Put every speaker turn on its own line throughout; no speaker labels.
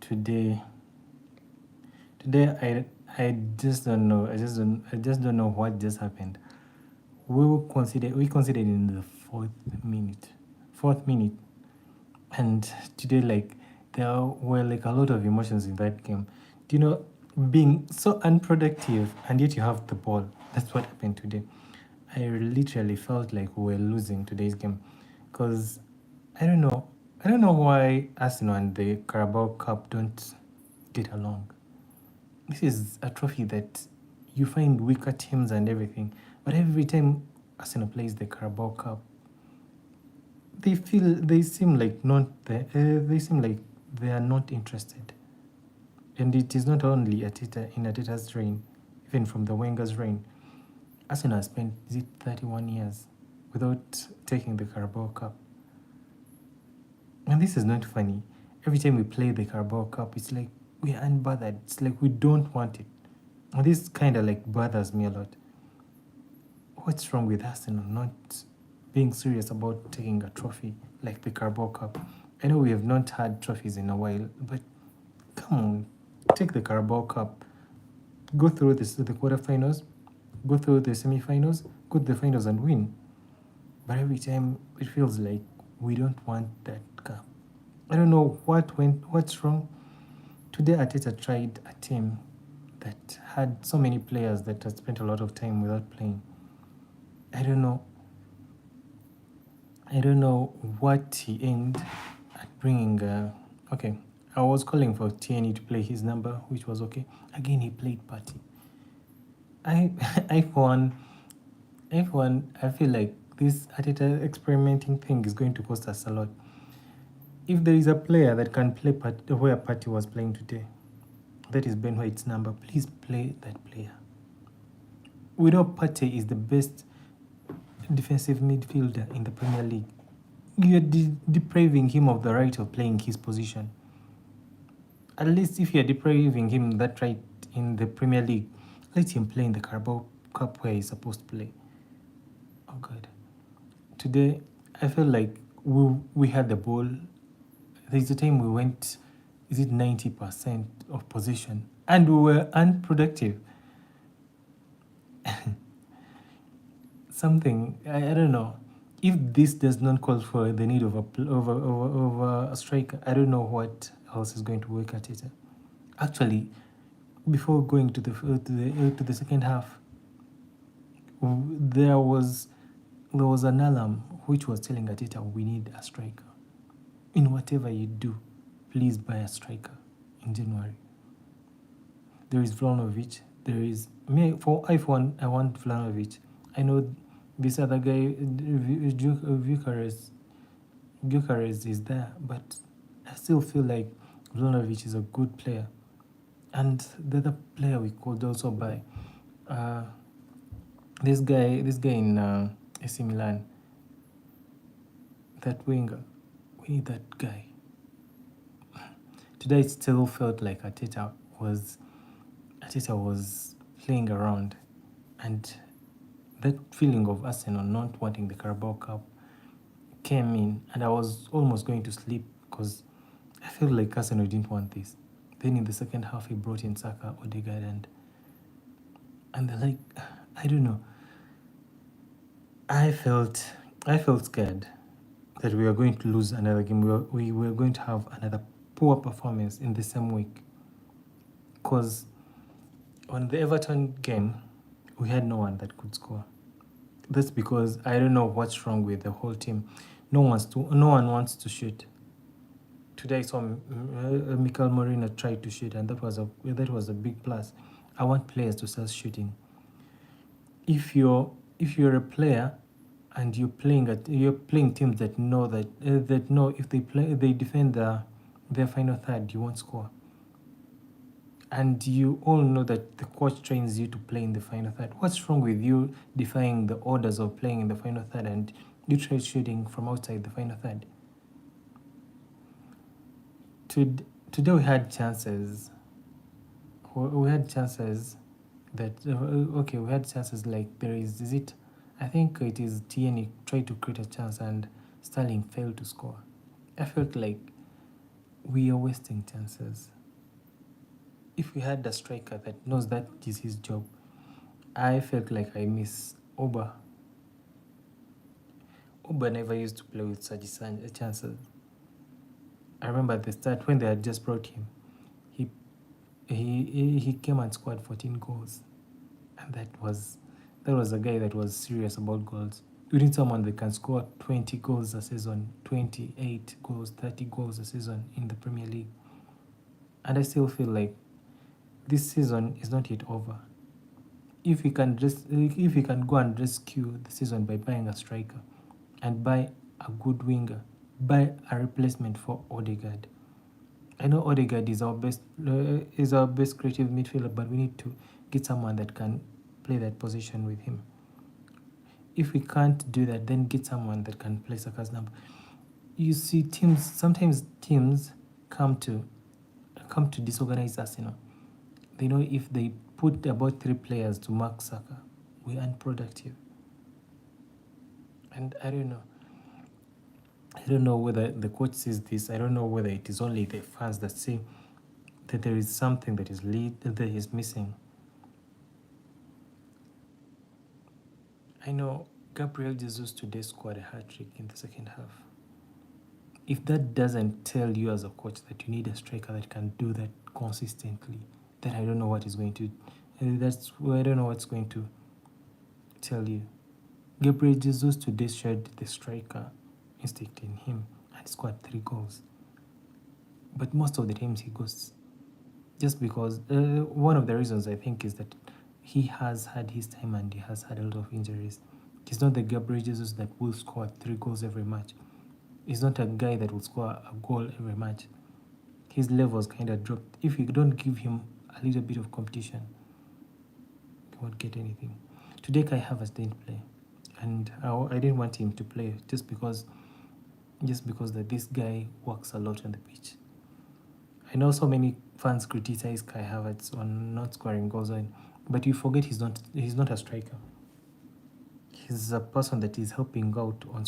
Today, I just don't know. I just don't know what just happened. We considered in the minute, fourth minute, and today like there were like a lot of emotions in that game. Do you know, being so unproductive and yet you have the ball. That's what happened today. I literally felt like we were losing today's game, because I don't know. I don't know why Arsenal and the Carabao Cup don't get along. This is a trophy that you find weaker teams and everything, but every time Arsenal plays the Carabao Cup, they seem like they seem like they are not interested. And it is not only Arteta's reign, even from the Wenger's reign. Arsenal has spent, is it 31 years without taking the Carabao Cup. And this is not funny. Every time we play the Carabao Cup, it's like we are unbothered. It's like we don't want it. And this kind of like bothers me a lot. What's wrong with Arsenal not being serious about taking a trophy like the Carabao Cup? I know we have not had trophies in a while, but come on, take the Carabao Cup, go through the quarterfinals, go through the semi-finals, go to the finals and win. But every time it feels like we don't want that cup. I don't know what's wrong. Today Arteta tried a team that had so many players that had spent a lot of time without playing. I don't know. I don't know what he aimed at bringing. Okay, I was calling for TNE to play his number, which was okay. Again, he played Party. I, I for one, I feel like this Arteta experimenting thing is going to cost us a lot. If there is a player that can play where Party was playing today, that is Ben White's number. Please play that player. We know Partey is the best defensive midfielder in the Premier League. You're depriving him of the right of playing his position. At least if you're depriving him that right in the Premier League, let him play in the Carabao Cup where he's supposed to play. Oh God. Today, I feel like we had the ball. There's a time we went, is it 90% of possession? And we were unproductive. Something, I don't know. If this does not call for the need of a striker, I don't know what else is going to work at it. Actually, before going to the second half, there was an alarm which was telling Arteta, we need a striker. In whatever you do, please buy a striker in January. There is Vlahovic. There is me for iPhone. I want Vlahovic. I know this other guy, Gyökeres is there, but I still feel like Vlahovic is a good player. And the other player we could also buy, this guy in AC Milan, that winger, we need that guy. Today it still felt like Arteta was playing around, and that feeling of Arsenal not wanting the Carabao Cup came in, and I was almost going to sleep because I felt like Arsenal didn't want this. Then in the second half, he brought in Saka, Odegaard, and they're like, I don't know. I felt scared that we were going to lose another game. We were going to have another poor performance in the same week. Because on the Everton game, we had no one that could score. That's because I don't know what's wrong with the whole team. No one wants to shoot. Today I saw Mikel Merino try to shoot, and that was a big plus. I want players to start shooting. If you're a player and you're playing teams that know if they defend their final third, you won't score. And you all know that the coach trains you to play in the final third. What's wrong with you defying the orders of playing in the final third and you try shooting from outside the final third? Today we had chances. We had chances that we had chances like there is it? I think it is Tierney tried to create a chance and Sterling failed to score. I felt like we are wasting chances. If we had a striker that knows that is his job, I felt like I miss Oba. Oba never used to play with such chances. I remember at the start when they had just brought him, he came and scored 14 goals, and that was a guy that was serious about goals. We need someone that can score 20 goals a season, 28 goals, 30 goals a season in the Premier League. And I still feel like this season is not yet over. If we can go and rescue the season by buying a striker and buy a good winger, buy a replacement for Odegaard. I know Odegaard is our best creative midfielder, but we need to get someone that can play that position with him. If we can't do that, then get someone that can play Saka's number. You see, sometimes teams come to disorganize us. They know if they put about 3 players to mark Saka, we are unproductive. And I don't know whether the coach sees this. I don't know whether it is only the fans that see that there is something that is missing. I know Gabriel Jesus today scored a hat-trick in the second half. If that doesn't tell you as a coach that you need a striker that can do that consistently, then I don't know what is going to. I don't know what's going to tell you. Gabriel Jesus today showed the striker instinct in him and scored 3 goals. But most of the times he goes just because one of the reasons I think is that he has had his time and he has had a lot of injuries. He's not the Gabriel Jesus that will score 3 goals every match. He's not a guy that will score a goal every match. His levels kind of dropped. If you don't give him a little bit of competition, he won't get anything. Today Kai Havertz didn't play, and I didn't want him to play just because that this guy works a lot on the pitch. I know so many fans criticize Kai Havertz on not scoring goals, but you forget he's not a striker. He's a person that is helping out on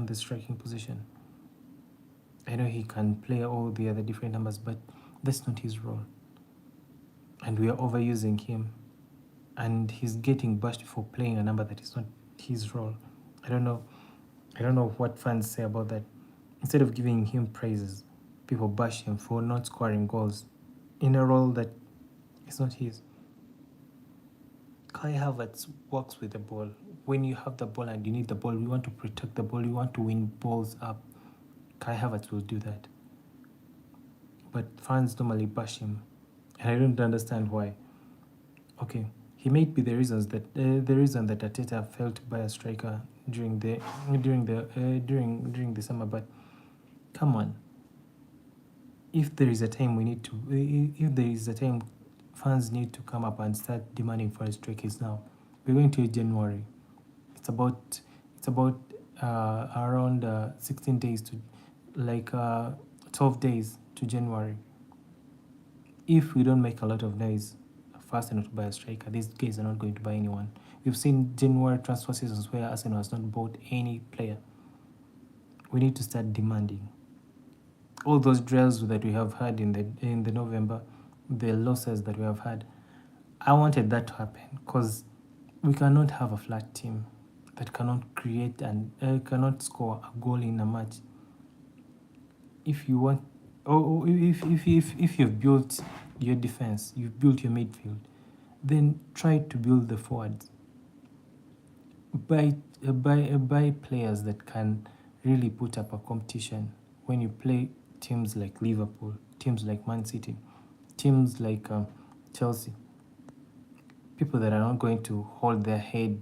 the striking position. I know he can play all the other different numbers, but that's not his role. And we are overusing him, and he's getting bashed for playing a number that is not his role. I don't know what fans say about that. Instead of giving him praises, people bash him for not scoring goals in a role that is not his. Kai Havertz works with the ball. When you have the ball and you need the ball, we want to protect the ball, we want to win balls up. Kai Havertz will do that. But fans normally bash him, and I don't understand why. Okay, he may be the reason that Arteta failed to buy a striker during the summer, but come on. If there is a time fans need to come up and start demanding for a striker, it's now. We're going to January. It's about around 16 days to 12 days to January. If we don't make a lot of noise fast enough to buy a striker, these guys are not going to buy anyone. We've seen January transfer seasons where Arsenal has not bought any player. We need to start demanding. All those drills that we have had in the November, the losses that we have had, I wanted that to happen because we cannot have a flat team that cannot create and cannot score a goal in a match. If you want, if you've built your defense, you've built your midfield, then try to build the forwards. Buy players that can really put up a competition when you play teams like Liverpool, teams like Man City, teams like Chelsea. People that are not going to hold their head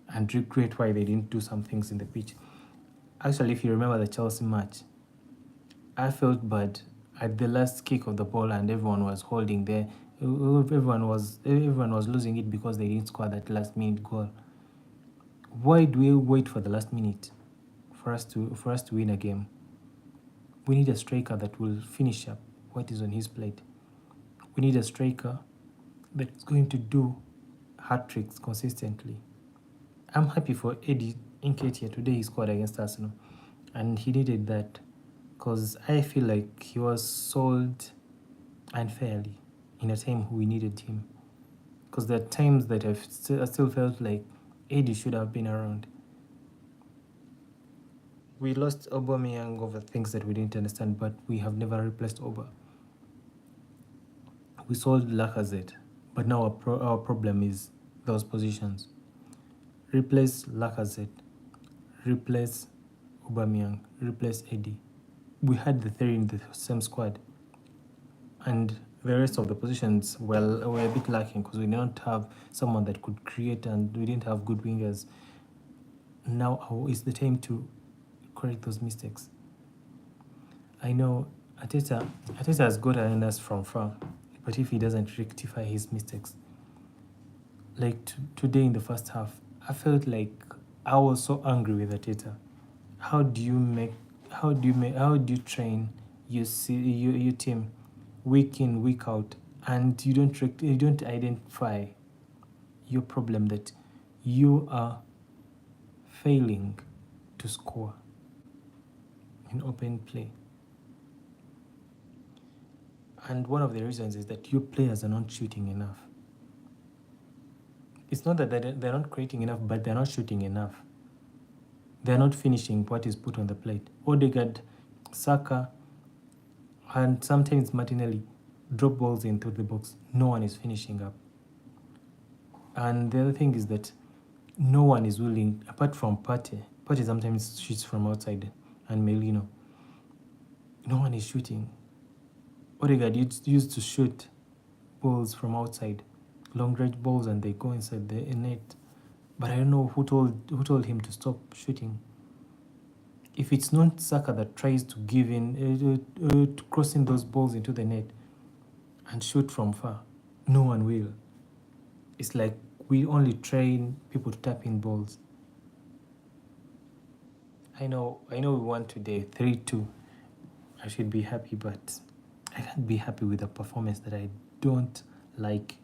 and regret why they didn't do some things in the pitch. Actually, if you remember the Chelsea match, I felt bad at the last kick of the ball and everyone was holding there. Everyone was losing it because they didn't score that last minute goal. Why do we wait for the last minute for us to win a game? We need a striker that will finish up what is on his plate. We need a striker that is going to do hat-tricks consistently. I'm happy for Eddie Nketiah. Today he scored against Arsenal, and he needed that because I feel like he was sold unfairly in a time we needed him. Because there are times that I still felt like Eddie should have been around. We lost Aubameyang over things that we didn't understand, but we have never replaced Oba. We sold Lacazette, but now our problem is those positions. Replace Lacazette, replace Aubameyang, replace Eddie. We had the three in the same squad, and the rest of the positions were a bit lacking because we didn't have someone that could create, and we didn't have good wingers. Now is the time to correct those mistakes. I know Ateta has got us from far, but if he doesn't rectify his mistakes, like today in the first half, I felt like I was so angry with Ateta. How do you train your team week in, week out, and you don't identify your problem that you are failing to score in open play? And one of the reasons is that your players are not shooting enough. It's not that they're not creating enough, but they're not shooting enough. They're not finishing what is put on the plate. Odegaard, Saka, and sometimes Martinelli drop balls into the box. No one is finishing up. And the other thing is that no one is willing, apart from Partey. Partey sometimes shoots from outside, and Melino. No one is shooting. Odegaard used to shoot balls from outside, long range balls, and they go inside the net. But I don't know who told him to stop shooting. If it's not Saka that tries to give in, to crossing those balls into the net and shoot from far, no one will. It's like we only train people to tap in balls. I know we won today 3-2. I should be happy, but I can't be happy with a performance that I don't like.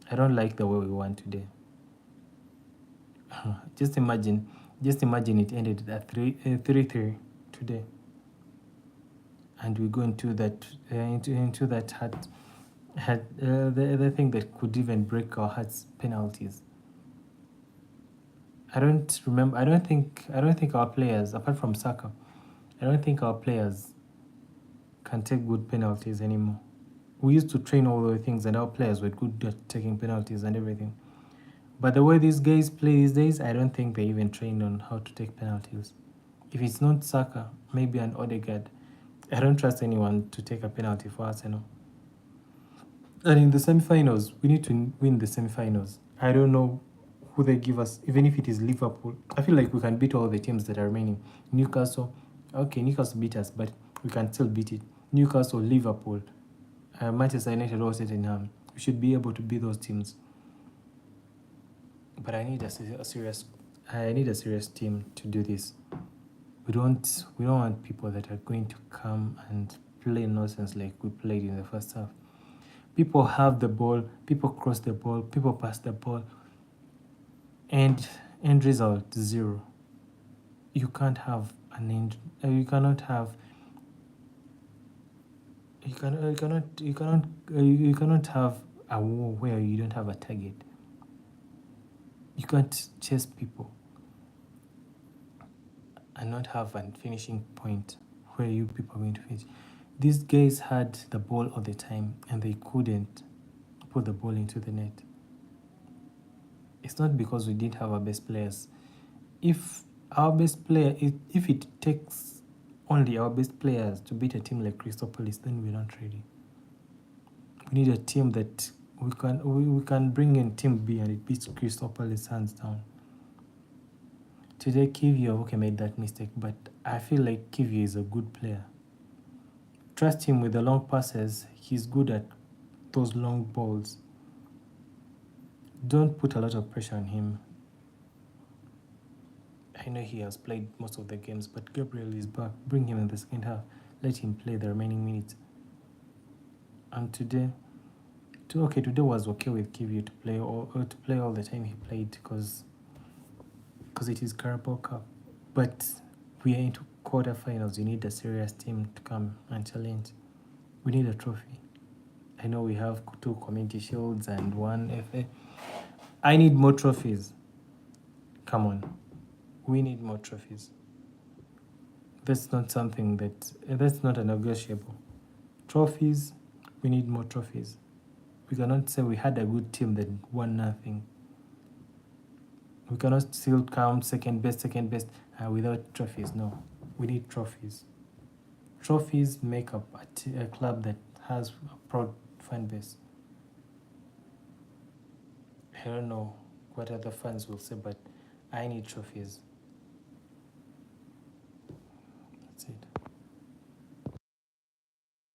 I don't like the way we won today. Just imagine it ended at 3-3 today, and we go into that the thing that could even break our hearts, penalties. I don't think our players, apart from Saka, I don't think our players can take good penalties anymore. We used to train all the things, and our players were good at taking penalties and everything. But the way these guys play these days, I don't think they even trained on how to take penalties. If it's not Saka, maybe an Odegaard. I don't trust anyone to take a penalty for Arsenal. And in the semi-finals, we need to win the semi-finals. I don't know who they give us, even if it is Liverpool. I feel like we can beat all the teams that are remaining. Newcastle, okay, Newcastle beat us, but we can still beat it. Newcastle, Liverpool, Manchester United, or Tottenham. We should be able to beat those teams. But I need a serious team to do this. We don't want people that are going to come and play nonsense like we played in the first half. People have the ball, people cross the ball, people pass the ball, and end result 0. You can't have an end. You cannot have a war where you don't have a target. You can't chase people and not have a finishing point where you people are going to finish. These guys had the ball all the time and they couldn't put the ball into the net. It's not because we didn't have our best players. If it takes only our best players to beat a team like Crystal Palace, then we're not ready. We need a team that we can bring in Team B and it beats Crystal Palace hands down. Today, Kiwior made that mistake, but I feel like Kiwior is a good player. Trust him with the long passes. He's good at those long balls. Don't put a lot of pressure on him. I know he has played most of the games, but Gabriel is back. Bring him in the second half. Let him play the remaining minutes. And today was okay with Kiwior to play all the time he played because it is Carabao Cup. But we are into quarterfinals, you need a serious team to come and challenge. We need a trophy. I know we have 2 community shields and 1 FA. I need more trophies. Come on. We need more trophies. That's not something that's not a negotiable. Trophies, we need more trophies. We cannot say we had a good team that won nothing. We cannot still count second best without trophies. No, we need trophies. Trophies make up a club that has a proud fan base. I don't know what other fans will say, but I need trophies.